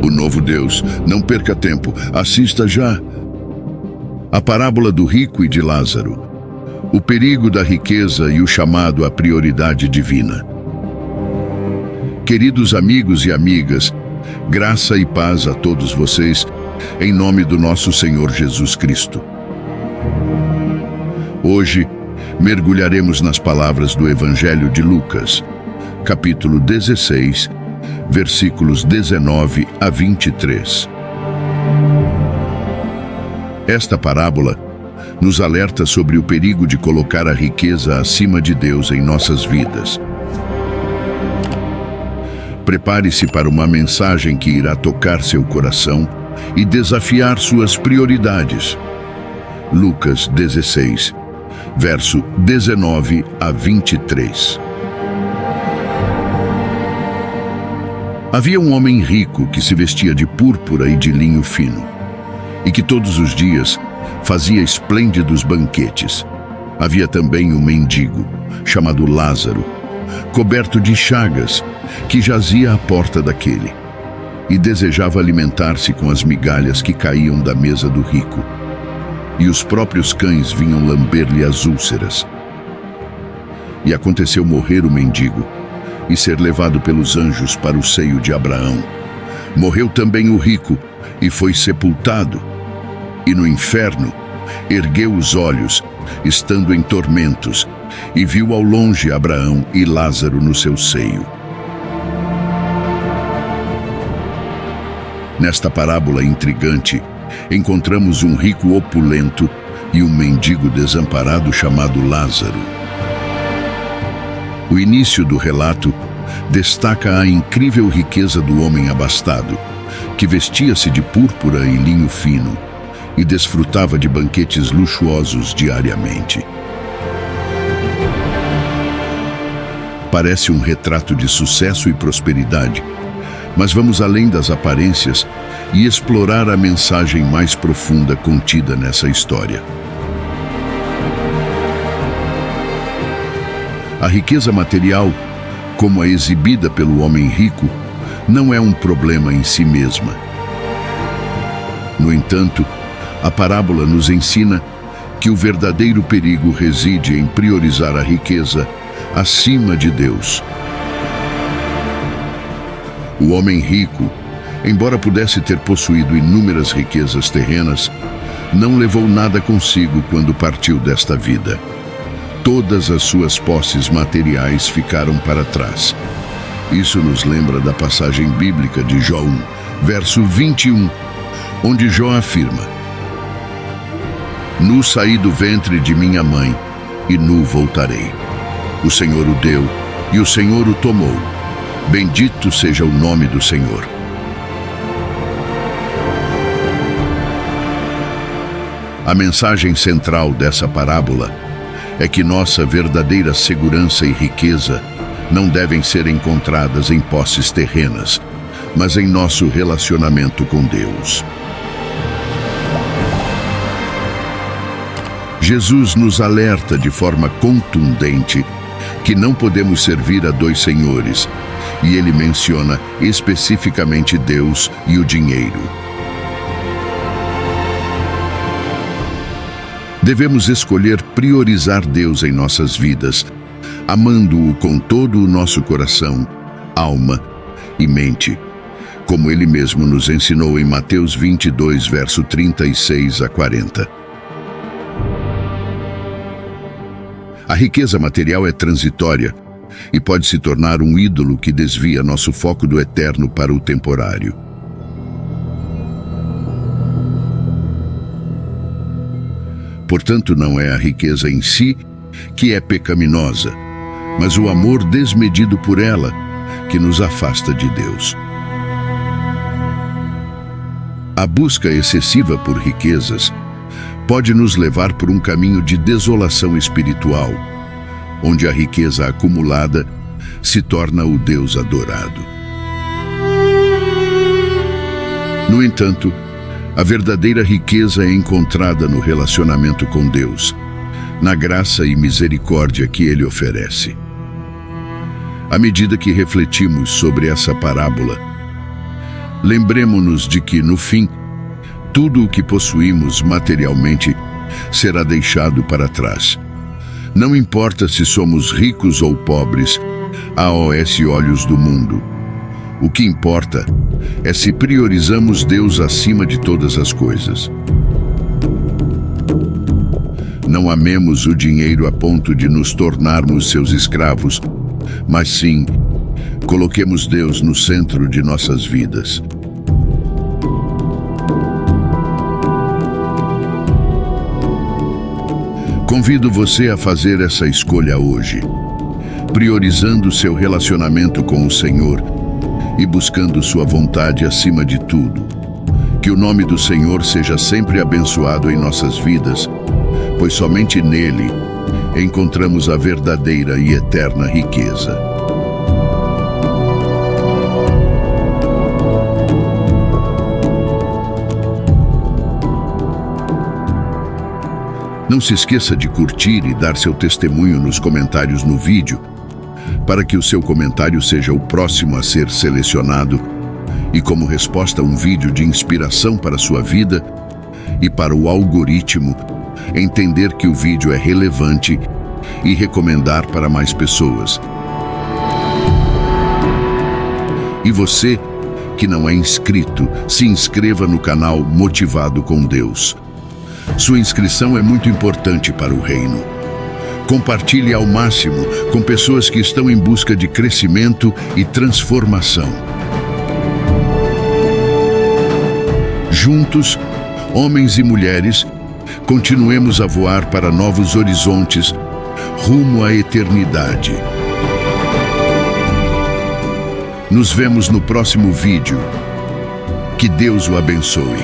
O novo Deus. Não perca tempo. Assista já. A parábola do rico e de Lázaro. O perigo da riqueza e o chamado à prioridade divina. Queridos amigos e amigas, graça e paz a todos vocês, em nome do nosso Senhor Jesus Cristo. Hoje, mergulharemos nas palavras do Evangelho de Lucas, capítulo 16, versículos 19 a 23. Esta parábola nos alerta sobre o perigo de colocar a riqueza acima de Deus em nossas vidas. Prepare-se para uma mensagem que irá tocar seu coração e desafiar suas prioridades. Lucas 16, verso 19 a 23. Havia um homem rico que se vestia de púrpura e de linho fino, e que todos os dias fazia esplêndidos banquetes. Havia também um mendigo, chamado Lázaro, coberto de chagas, que jazia à porta daquele, e desejava alimentar-se com as migalhas que caíam da mesa do rico. E os próprios cães vinham lamber-lhe as úlceras. E aconteceu morrer o mendigo, e ser levado pelos anjos para o seio de Abraão. Morreu também o rico, e foi sepultado. E no inferno, ergueu os olhos, estando em tormentos, e viu ao longe Abraão e Lázaro no seu seio. Nesta parábola intrigante, encontramos um rico opulento e um mendigo desamparado chamado Lázaro. O início do relato destaca a incrível riqueza do homem abastado, que vestia-se de púrpura e linho fino e desfrutava de banquetes luxuosos diariamente. Parece um retrato de sucesso e prosperidade, mas vamos além das aparências e explorar a mensagem mais profunda contida nessa história. A riqueza material, como a exibida pelo homem rico, não é um problema em si mesma. No entanto, a parábola nos ensina que o verdadeiro perigo reside em priorizar a riqueza acima de Deus. O homem rico, embora pudesse ter possuído inúmeras riquezas terrenas, não levou nada consigo quando partiu desta vida. Todas as suas posses materiais ficaram para trás. Isso nos lembra da passagem bíblica de Jó 1, verso 21, onde Jó afirma: Nu saí do ventre de minha mãe, e nu voltarei. O Senhor o deu, e o Senhor o tomou. Bendito seja o nome do Senhor. A mensagem central dessa parábola é que nossa verdadeira segurança e riqueza não devem ser encontradas em posses terrenas, mas em nosso relacionamento com Deus. Jesus nos alerta de forma contundente que não podemos servir a dois senhores, e ele menciona especificamente Deus e o dinheiro. Devemos escolher priorizar Deus em nossas vidas, amando-o com todo o nosso coração, alma e mente, como ele mesmo nos ensinou em Mateus 22, verso 36 a 40. A riqueza material é transitória e pode se tornar um ídolo que desvia nosso foco do eterno para o temporário. Portanto, não é a riqueza em si que é pecaminosa, mas o amor desmedido por ela que nos afasta de Deus. A busca excessiva por riquezas pode nos levar por um caminho de desolação espiritual, onde a riqueza acumulada se torna o Deus adorado. No entanto, a verdadeira riqueza é encontrada no relacionamento com Deus, na graça e misericórdia que Ele oferece. À medida que refletimos sobre essa parábola, Lembremo-nos de que, no fim, tudo o que possuímos materialmente será deixado para trás. Não importa se somos ricos ou pobres, aos olhos do mundo. O que importa é se priorizamos Deus acima de todas as coisas. Não amemos o dinheiro a ponto de nos tornarmos seus escravos, mas sim, coloquemos Deus no centro de nossas vidas. Convido você a fazer essa escolha hoje, priorizando seu relacionamento com o Senhor e buscando sua vontade acima de tudo. Que o nome do Senhor seja sempre abençoado em nossas vidas, pois somente nele encontramos a verdadeira e eterna riqueza. Não se esqueça de curtir e dar seu testemunho nos comentários no vídeo, para que o seu comentário seja o próximo a ser selecionado e, como resposta, um vídeo de inspiração para a sua vida e para o algoritmo entender que o vídeo é relevante e recomendar para mais pessoas. E você, que não é inscrito, se inscreva no canal Motivado com Deus. Sua inscrição é muito importante para o reino. Compartilhe ao máximo com pessoas que estão em busca de crescimento e transformação. Juntos, homens e mulheres, continuemos a voar para novos horizontes, rumo à eternidade. Nos vemos no próximo vídeo. Que Deus o abençoe.